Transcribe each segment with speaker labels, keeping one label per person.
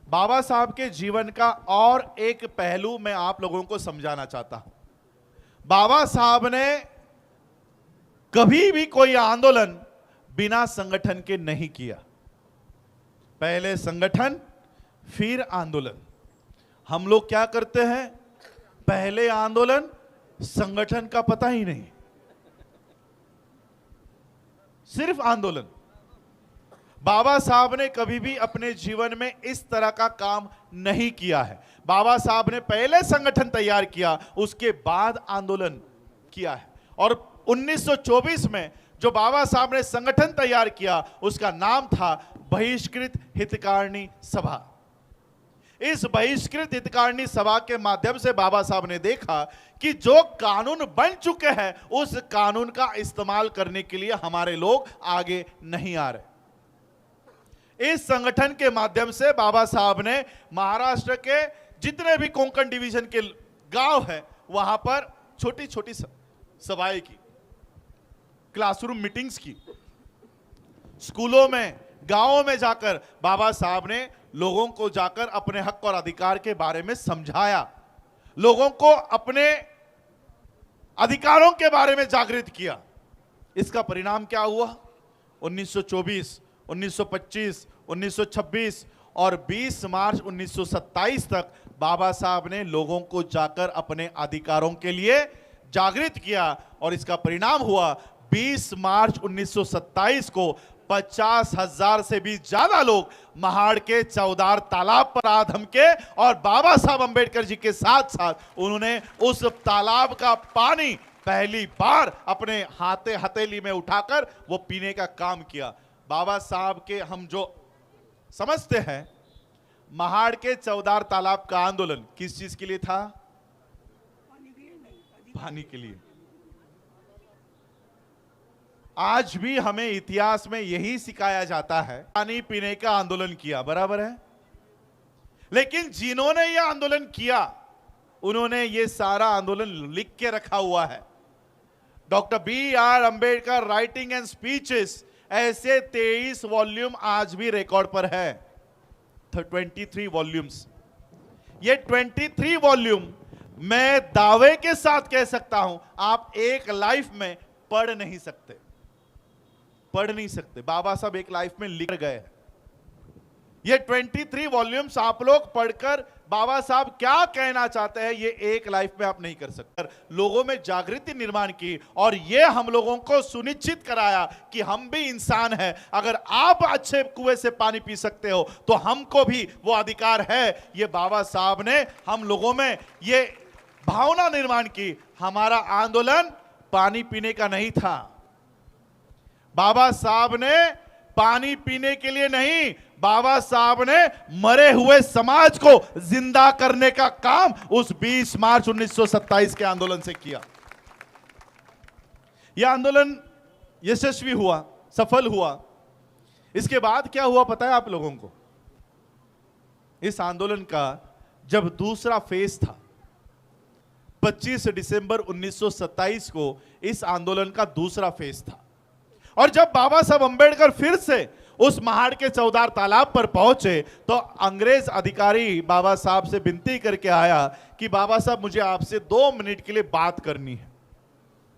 Speaker 1: बाबा साहब के जीवन का और एक पहलू मैं आप लोगों को समझाना चाहता हूं। बाबा साहब ने कभी भी कोई आंदोलन बिना संगठन के नहीं किया। पहले संगठन फिर आंदोलन। हम लोग क्या करते हैं, पहले आंदोलन, संगठन का पता ही नहीं, सिर्फ आंदोलन। बाबा साहब ने कभी भी अपने जीवन में इस तरह का काम नहीं किया है। बाबा साहब ने पहले संगठन तैयार किया, उसके बाद आंदोलन किया है। और 1924 में जो बाबा साहब ने संगठन तैयार किया उसका नाम था बहिष्कृत हितकारिणी सभा। इस बहिष्कृत हितकारिणी सभा के माध्यम से बाबा साहब ने देखा कि जो कानून बन चुके हैं उस कानून का इस्तेमाल करने के लिए हमारे लोग आगे नहीं आ रहे। इस संगठन के माध्यम से बाबा साहब ने महाराष्ट्र के जितने भी कोंकण डिवीजन के गांव हैं वहां पर छोटी छोटी सभाएं की, क्लासरूम मीटिंग्स की, स्कूलों में, गांवों में जाकर बाबा साहब ने लोगों को जाकर अपने हक और अधिकार के बारे में समझाया, लोगों को अपने अधिकारों के बारे में जागृत किया। इसका परिणाम क्या हुआ? 1924, 1925, 1926 और 20 मार्च 1927 तक बाबा साहब ने लोगों को जाकर अपने अधिकारों के लिए जागृत किया और इसका परिणाम हुआ 20 मार्च 1927 को 50,000 से भी ज्यादा लोग महाड़ के चौदार तालाब पर आ धमके और बाबा साहब अंबेडकर जी के साथ साथ उन्होंने उस तालाब का पानी पहली बार अपने हथेली में उठाकर वो पीने का काम किया। बाबा साहब के हम जो समझते हैं, महाड़ के चौदार तालाब का आंदोलन किस चीज के लिए था? पानी के लिए। आज भी हमें इतिहास में यही सिखाया जाता है, पानी पीने का आंदोलन किया, बराबर है। लेकिन जिन्होंने यह आंदोलन किया उन्होंने यह सारा आंदोलन लिख के रखा हुआ है। Doctor B.R. Ambedkar writing and speeches, ऐसे 23 वॉल्यूम आज भी रिकॉर्ड पर है, 23 वॉल्यूम्स। ये 23 वॉल्यूम मैं दावे के साथ कह सकता हूं आप एक लाइफ में पढ़ नहीं सकते, पढ़ नहीं सकते। बाबा साहब एक लाइफ में लिख गए। ये 23 वॉल्यूम्स आप लोग पढ़कर बाबा साहब क्या कहना चाहते हैं ये एक लाइफ में आप नहीं कर सकते। लोगों में जागृति निर्माण की और ये हम लोगों को सुनिश्चित कराया कि हम भी इंसान हैं। अगर आप अच्छे कुएं से पानी पी सकते हो तो हमको भी वो अधिकार है। ये बाबा साहब ने हम लोगों में ये भावना निर्माण की। हमारा आंदोलन पानी पीने का नहीं था। बाबा साहब ने पानी पीने के लिए नहीं, बाबा साहब ने मरे हुए समाज को जिंदा करने का काम उस 20 मार्च 1927 के आंदोलन से किया। यह आंदोलन यशस्वी हुआ, सफल हुआ। इसके बाद क्या हुआ पता है आप लोगों को? इस आंदोलन का जब दूसरा फेज था, 25 दिसंबर 1927 को इस आंदोलन का दूसरा फेज था। और जब बाबा साहब अंबेडकर फिर से उस महाड़ के चौदार तालाब पर पहुंचे तो अंग्रेज अधिकारी बाबा साहब से विनती करके आया कि बाबा साहब मुझे आपसे 2 मिनट के लिए बात करनी है।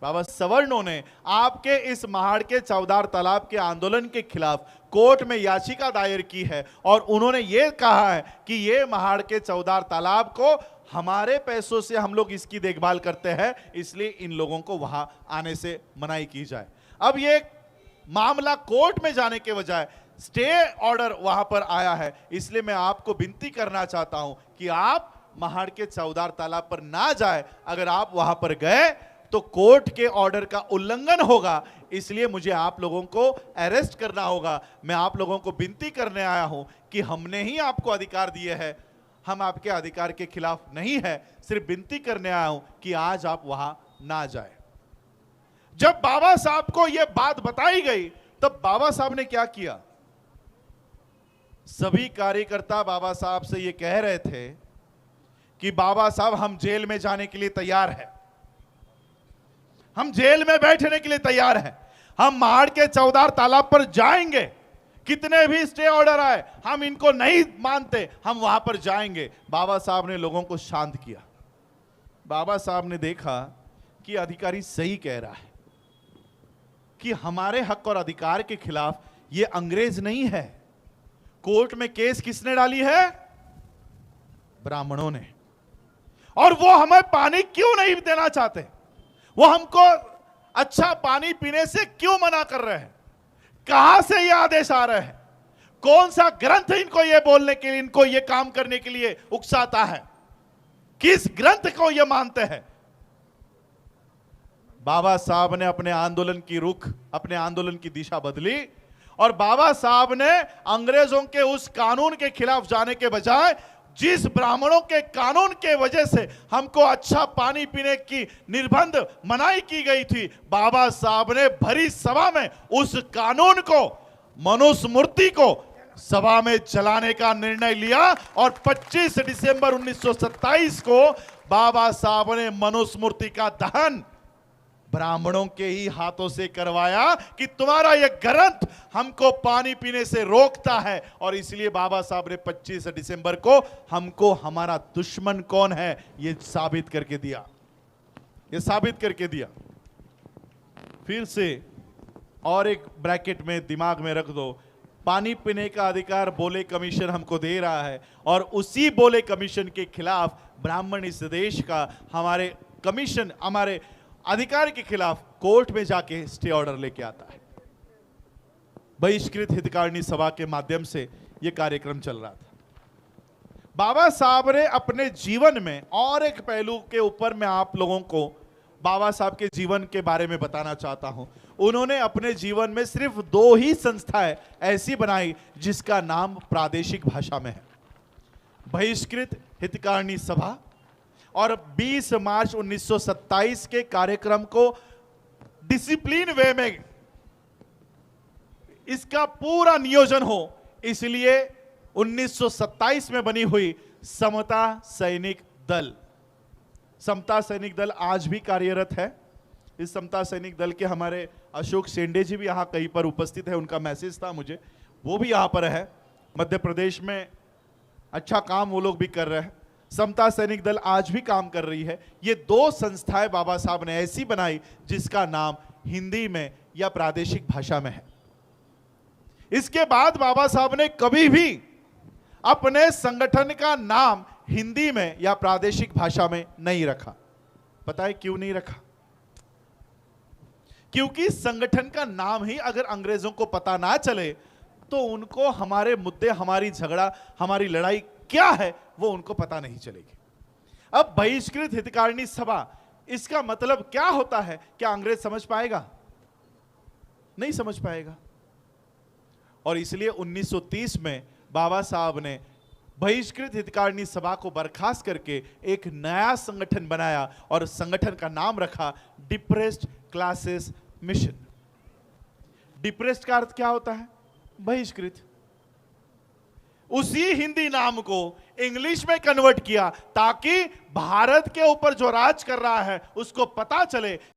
Speaker 1: बाबा सवर्णों ने आपके इस महाड़ के चौदार तालाब के आंदोलन के खिलाफ कोर्ट में याचिका दायर की है और उन्होंने ये कहा है कि ये महाड़ के चौदार तालाब को हमारे पैसों से हम लोग इसकी देखभाल करते हैं, इसलिए इन लोगों को वहां आने से मनाही की जाए। अब ये मामला कोर्ट में जाने के बजाय स्टे ऑर्डर वहां पर आया है, इसलिए मैं आपको विनती करना चाहता हूं कि आप महाड़ के चौदार तालाब पर ना जाए। अगर आप वहां पर गए तो कोर्ट के ऑर्डर का उल्लंघन होगा, इसलिए मुझे आप लोगों को अरेस्ट करना होगा। मैं आप लोगों को विनती करने आया हूं कि हमने ही आपको अधिकार दिए हैं, हम आपके अधिकार के खिलाफ नहीं है, सिर्फ विनती करने आया हूं कि आज आप वहां ना जाए। जब बाबा साहब को यह बात बताई गई तब बाबा साहब ने क्या किया? सभी कार्यकर्ता बाबा साहब से यह कह रहे थे कि बाबा साहब हम जेल में जाने के लिए तैयार हैं, हम जेल में बैठने के लिए तैयार हैं, हम महाड़ के चौदार तालाब पर जाएंगे, कितने भी स्टे ऑर्डर आए, हम इनको नहीं मानते, हम वहां पर जाएंगे। बाबा साहब ने लोगों को शांत किया। बाबा साहब ने देखा कि अधिकारी सही कह रहा है कि हमारे हक और अधिकार के खिलाफ ये अंग्रेज नहीं है। कोर्ट में केस किसने डाली है? ब्राह्मणों ने। और वो हमें पानी क्यों नहीं देना चाहते? वो हमको अच्छा पानी पीने से क्यों मना कर रहे हैं? कहां से ये आदेश आ रहे हैं? कौन सा ग्रंथ इनको ये बोलने के लिए, इनको ये काम करने के लिए उकसाता है? किस ग्रंथ को ये मानते हैं? बाबा साहब ने अपने आंदोलन की रुख, अपने आंदोलन की दिशा बदली और बाबा साहब ने अंग्रेजों के उस कानून के खिलाफ जाने के बजाय, जिस ब्राह्मणों के कानून के वजह से हमको अच्छा पानी पीने की निर्बंध मनाई की गई थी, बाबा साहब ने भरी सभा में उस कानून को, मनुस्मृति को सभा में चलाने का निर्णय लिया। और 25 दिसंबर 1927 को बाबा साहब ने मनुस्मृति का दहन ब्राह्मणों के ही हाथों से करवाया कि तुम्हारा यह ग्रंथ हमको पानी पीने से रोकता है। और इसलिए बाबा साहब ने 25 दिसंबर को हमको हमारा दुश्मन कौन है यह साबित करके दिया, यह साबित करके दिया। फिर से और एक ब्रैकेट में दिमाग में रख दो, पानी पीने का अधिकार बोले कमीशन हमको दे रहा है और उसी बोले कमीशन के खिलाफ ब्राह्मण इस देश का हमारे कमीशन, हमारे अधिकार के खिलाफ कोर्ट में जाके स्टे ऑर्डर लेके आता है। बहिष्कृत हितकारिणी सभा के माध्यम से यह कार्यक्रम चल रहा था। बाबा साहब ने अपने जीवन में और एक पहलू के ऊपर मैं आप लोगों को बाबा साहब के जीवन के बारे में बताना चाहता हूं। उन्होंने अपने जीवन में सिर्फ 2 ही संस्थाएं ऐसी बनाई जिसका नाम प्रादेशिक भाषा में है, बहिष्कृत हितकारिणी सभा और 20 मार्च 1927 के कार्यक्रम को डिसिप्लिन वे में इसका पूरा नियोजन हो, इसलिए 1927 में बनी हुई समता सैनिक दल। समता सैनिक दल आज भी कार्यरत है। इस समता सैनिक दल के हमारे अशोक शेंडे जी भी यहां कहीं पर उपस्थित है, उनका मैसेज था मुझे, वो भी यहां पर है। मध्य प्रदेश में अच्छा काम वो लोग भी कर रहे हैं। समता सैनिक दल आज भी काम कर रही है। ये 2 संस्थाएं बाबा साहब ने ऐसी बनाई जिसका नाम हिंदी में या प्रादेशिक भाषा में है। इसके बाद बाबा साहब ने कभी भी अपने संगठन का नाम हिंदी में या प्रादेशिक भाषा में नहीं रखा। पता है क्यों नहीं रखा? क्योंकि संगठन का नाम ही अगर अंग्रेजों को पता ना चले तो उनको हमारे मुद्दे, हमारी झगड़ा, हमारी लड़ाई क्या है वो उनको पता नहीं चलेगी। अब बहिष्कृत हितकारिणी सभा, इसका मतलब क्या होता है? क्या अंग्रेज समझ पाएगा? नहीं समझ पाएगा। और इसलिए 1930 में बाबा साहब ने बहिष्कृत हितकारिणी सभा को बर्खास्त करके एक नया संगठन बनाया और संगठन का नाम रखा डिप्रेस्ड क्लासेस मिशन। डिप्रेस्ड का अर्थ क्या होता है? बहिष्कृत। उसी हिंदी नाम को इंग्लिश में कन्वर्ट किया ताकि भारत के ऊपर जो राज कर रहा है उसको पता चले